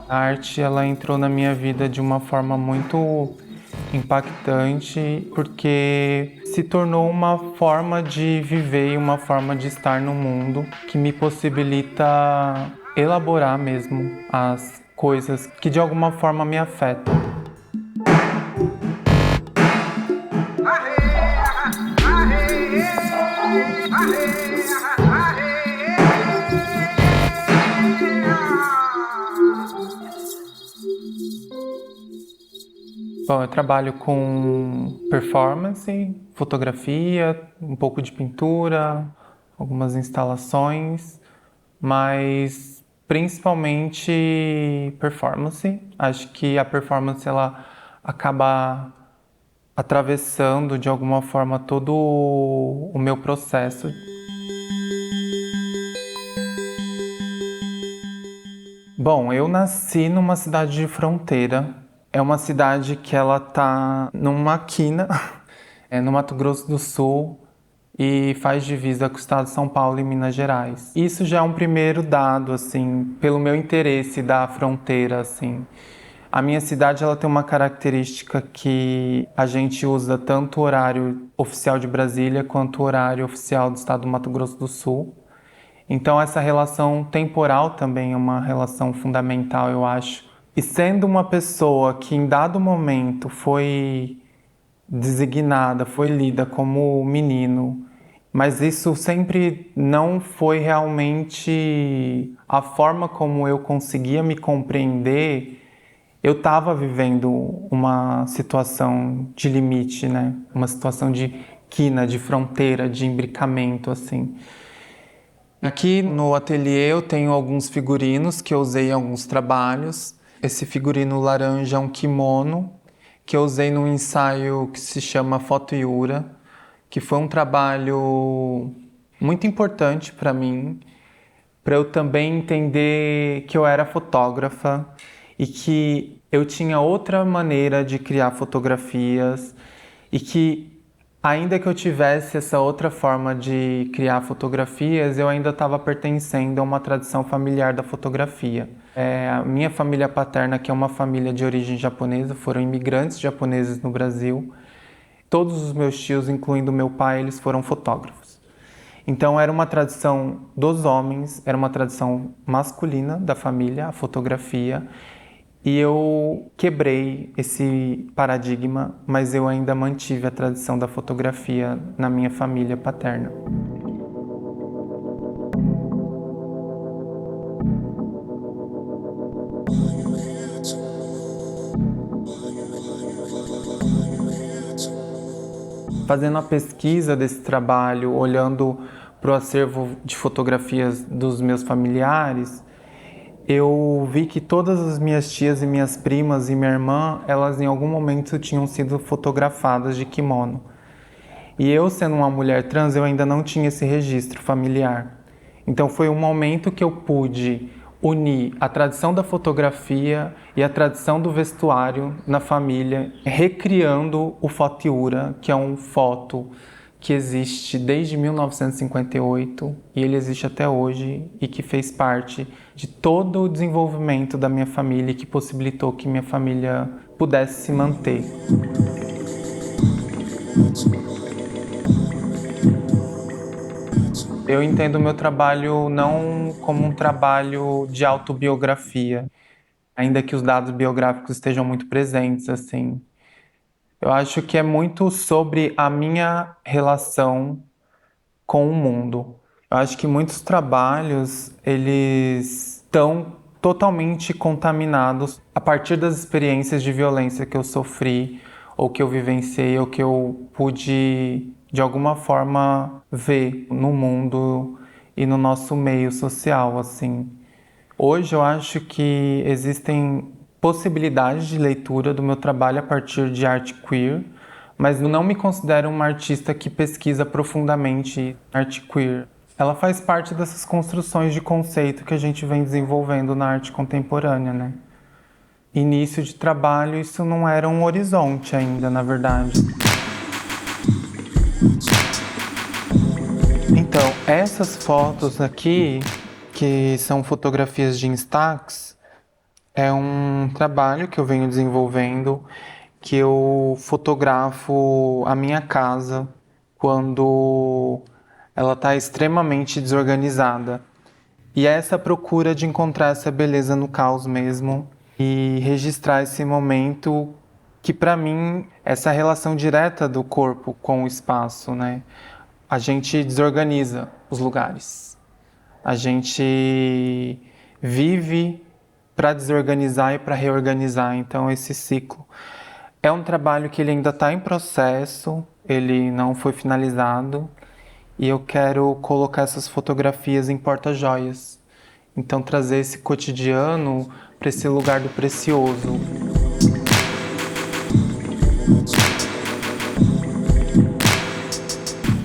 A arte, ela entrou na minha vida de uma forma muito impactante, porque se tornou uma forma de viver e uma forma de estar no mundo que me possibilita elaborar mesmo as coisas que de alguma forma me afetam. Bom, eu trabalho com performance, fotografia, um pouco de pintura, algumas instalações, mas principalmente performance. Acho que a performance ela acaba atravessando de alguma forma todo o meu processo. Bom, eu nasci numa cidade de fronteira. É uma cidade que ela tá numa quina, no Mato Grosso do Sul, e faz divisa com o estado de São Paulo e Minas Gerais. Isso já é um primeiro dado, assim, pelo meu interesse da fronteira, assim. A minha cidade, ela tem uma característica que a gente usa tanto o horário oficial de Brasília quanto o horário oficial do estado do Mato Grosso do Sul. Então essa relação temporal também é uma relação fundamental, eu acho. E sendo uma pessoa que em dado momento foi designada, foi lida como menino, mas isso sempre não foi realmente a forma como eu conseguia me compreender, eu estava vivendo uma situação de limite, né? Uma situação de quina, de fronteira, de imbricamento, assim. Aqui no ateliê eu tenho alguns figurinos que eu usei em alguns trabalhos. Esse figurino laranja é um kimono que eu usei num ensaio que se chama Foto Yura, que foi um trabalho muito importante para mim, para eu também entender que eu era fotógrafa e que eu tinha outra maneira de criar fotografias e que ainda que eu tivesse essa outra forma de criar fotografias, eu ainda estava pertencendo a uma tradição familiar da fotografia. A minha família paterna, que é uma família de origem japonesa, foram imigrantes japoneses no Brasil. Todos os meus tios, incluindo meu pai, eles foram fotógrafos. Então era uma tradição dos homens, era uma tradição masculina da família, a fotografia. E eu quebrei esse paradigma, mas eu ainda mantive a tradição da fotografia na minha família paterna. Fazendo a pesquisa desse trabalho, olhando para o acervo de fotografias dos meus familiares, eu vi que todas as minhas tias e minhas primas e minha irmã, elas em algum momento tinham sido fotografadas de kimono. E eu, sendo uma mulher trans, eu ainda não tinha esse registro familiar. Então foi um momento que eu pude unir a tradição da fotografia e a tradição do vestuário na família, recriando o Foto Yura, que é um foto que existe desde 1958 e ele existe até hoje e que fez parte de todo o desenvolvimento da minha família e que possibilitou que minha família pudesse se manter. Eu entendo o meu trabalho não como um trabalho de autobiografia, ainda que os dados biográficos estejam muito presentes, assim. Eu acho que é muito sobre a minha relação com o mundo. Eu acho que muitos trabalhos, eles estão totalmente contaminados a partir das experiências de violência que eu sofri, ou que eu vivenciei, ou que eu pude, de alguma forma, ver no mundo e no nosso meio social, assim. Hoje eu acho que existem possibilidades de leitura do meu trabalho a partir de arte queer, mas não me considero uma artista que pesquisa profundamente arte queer. ela faz parte dessas construções de conceito que a gente vem desenvolvendo na arte contemporânea, né? Início de trabalho, isso não era um horizonte ainda, na verdade. Então, essas fotos aqui, que são fotografias de Instax, é um trabalho que eu venho desenvolvendo, que eu fotografo a minha casa quando ela está extremamente desorganizada. E é essa procura de encontrar essa beleza no caos mesmo e registrar esse momento que, para mim, essa relação direta do corpo com o espaço, né? A gente desorganiza os lugares. A gente vive para desorganizar e para reorganizar. Então, esse ciclo é um trabalho que ele ainda está em processo, ele não foi finalizado e eu quero colocar essas fotografias em porta-joias. Então, trazer esse cotidiano para esse lugar do precioso.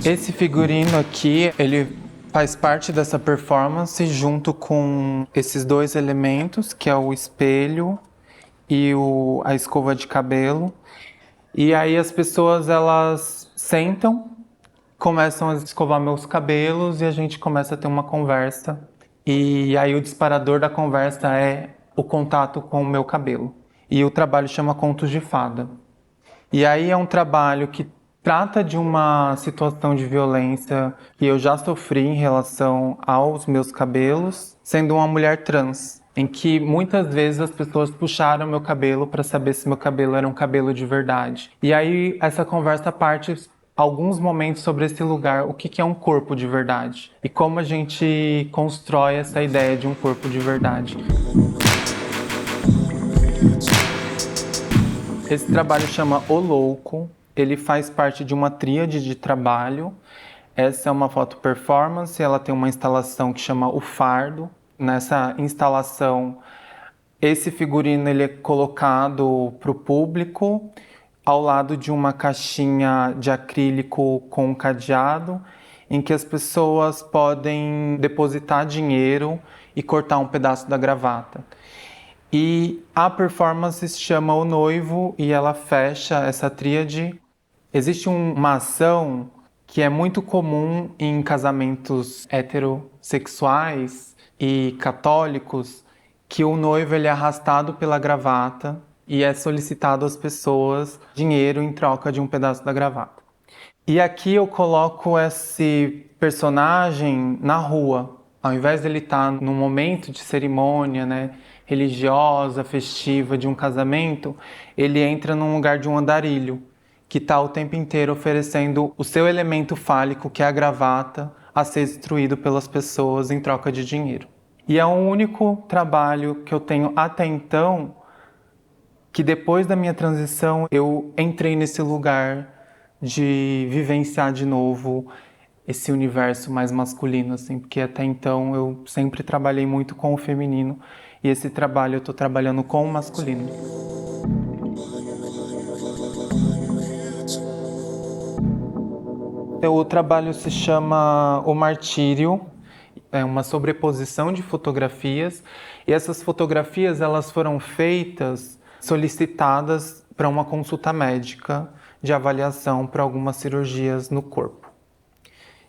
Esse figurino aqui, ele faz parte dessa performance junto com esses dois elementos, que é o espelho e a escova de cabelo. E aí as pessoas, elas sentam, começam a escovar meus cabelos e a gente começa a ter uma conversa. E aí o disparador da conversa é o contato com o meu cabelo. E o trabalho chama Contos de Fada. E aí é um trabalho que trata de uma situação de violência que eu já sofri em relação aos meus cabelos, sendo uma mulher trans, em que muitas vezes as pessoas puxaram meu cabelo para saber se meu cabelo era um cabelo de verdade. E aí essa conversa parte alguns momentos sobre esse lugar, o que é um corpo de verdade e como a gente constrói essa ideia de um corpo de verdade. Esse trabalho chama O Louco, ele faz parte de uma tríade de trabalho. Essa é uma foto performance, ela tem uma instalação que chama O Fardo. Nessa instalação, esse figurino ele é colocado para o público ao lado de uma caixinha de acrílico com um cadeado, em que as pessoas podem depositar dinheiro e cortar um pedaço da gravata. E a performance se chama O Noivo e ela fecha essa tríade. Existe uma ação que é muito comum em casamentos heterossexuais e católicos, que o noivo ele é arrastado pela gravata e é solicitado às pessoas dinheiro em troca de um pedaço da gravata. E aqui eu coloco esse personagem na rua. Ao invés dele estar num momento de cerimônia, né, religiosa, festiva, de um casamento, ele entra num lugar de um andarilho, que está o tempo inteiro oferecendo o seu elemento fálico, que é a gravata, a ser destruído pelas pessoas em troca de dinheiro. E é o único trabalho que eu tenho até então que depois da minha transição eu entrei nesse lugar de vivenciar de novo esse universo mais masculino, assim, porque até então eu sempre trabalhei muito com o feminino e esse trabalho eu tô trabalhando com o masculino. O trabalho se chama O Martírio, é uma sobreposição de fotografias e essas fotografias elas foram feitas, solicitadas para uma consulta médica de avaliação para algumas cirurgias no corpo.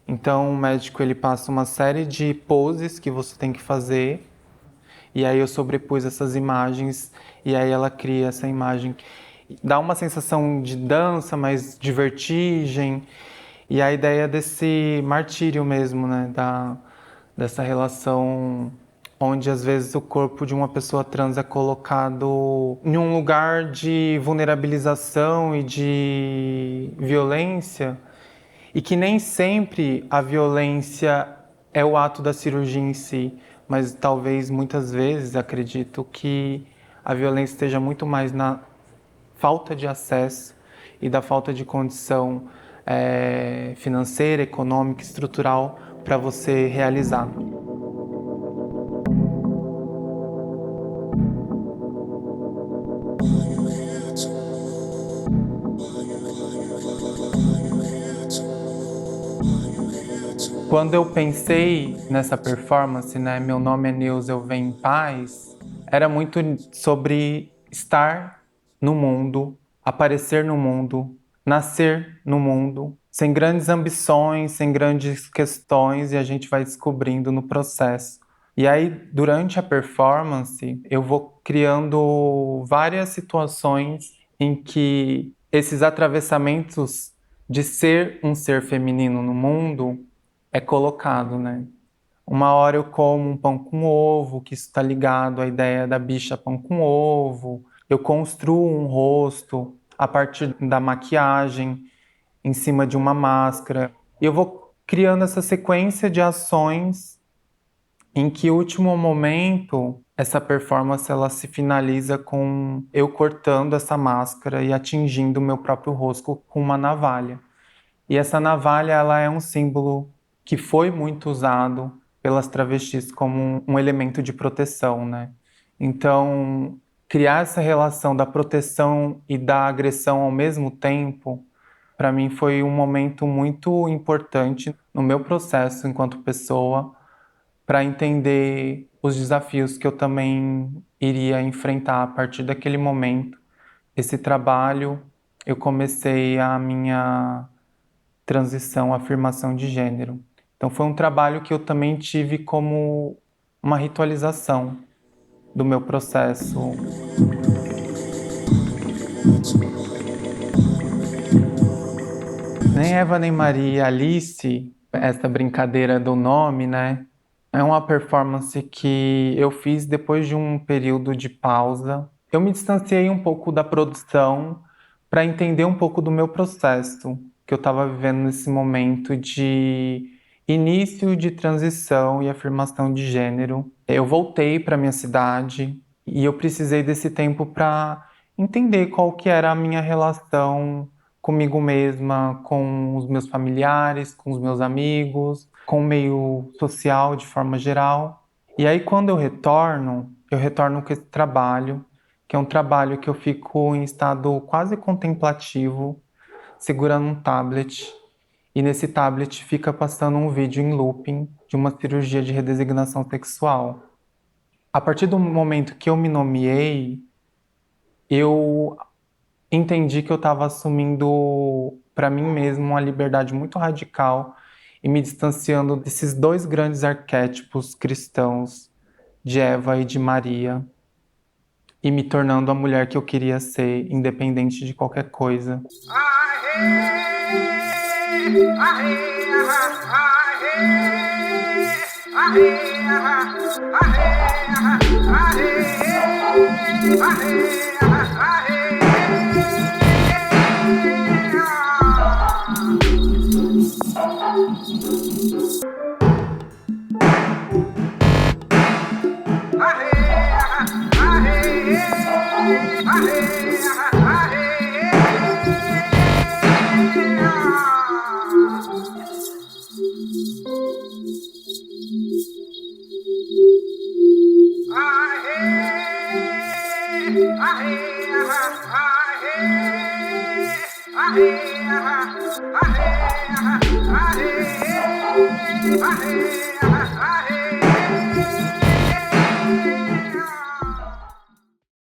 Então o médico ele passa uma série de poses que você tem que fazer e aí eu sobrepus essas imagens e aí ela cria essa imagem. Dá uma sensação de dança, mas de vertigem e a ideia desse martírio mesmo, né? Dessa relação onde às vezes o corpo de uma pessoa trans é colocado em um lugar de vulnerabilização e de violência e que nem sempre a violência é o ato da cirurgia em si, mas talvez muitas vezes acredito que a violência esteja muito mais na falta de acesso e da falta de condição financeira, econômica, estrutural para você realizar. Quando eu pensei nessa performance, né, Meu Nome é Neus, Eu Venho em Paz, era muito sobre estar no mundo, aparecer no mundo, nascer no mundo, sem grandes ambições, sem grandes questões, e a gente vai descobrindo no processo. E aí, durante a performance, eu vou criando várias situações em que esses atravessamentos de ser um ser feminino no mundo é colocado, né? Uma hora eu como um pão com ovo, que isso está ligado à ideia da bicha pão com ovo. Eu construo um rosto a partir da maquiagem, em cima de uma máscara. E eu vou criando essa sequência de ações em que, último momento, essa performance ela se finaliza com eu cortando essa máscara e atingindo o meu próprio rosto com uma navalha. E essa navalha ela é um símbolo que foi muito usado pelas travestis como um elemento de proteção, né? Então, criar essa relação da proteção e da agressão ao mesmo tempo, para mim foi um momento muito importante no meu processo enquanto pessoa, para entender os desafios que eu também iria enfrentar a partir daquele momento. Esse trabalho, eu comecei a minha transição, afirmação de gênero. Então foi um trabalho que eu também tive como uma ritualização do meu processo. Nem Eva, nem Maria, Alice, essa brincadeira do nome, né? É uma performance que eu fiz depois de um período de pausa. Eu me distanciei um pouco da produção para entender um pouco do meu processo que eu estava vivendo nesse momento de início de transição e afirmação de gênero. Eu voltei para minha cidade e eu precisei desse tempo para entender qual que era a minha relação comigo mesma, com os meus familiares, com os meus amigos, com o meio social de forma geral. E aí, quando eu retorno com esse trabalho, que é um trabalho que eu fico em estado quase contemplativo, segurando um tablet, e nesse tablet fica passando um vídeo em looping de uma cirurgia de redesignação sexual. A partir do momento que eu me nomeei, eu entendi que eu estava assumindo para mim mesmo uma liberdade muito radical e me distanciando desses dois grandes arquétipos cristãos, de Eva e de Maria, e me tornando a mulher que eu queria ser, independente de qualquer coisa. Ah,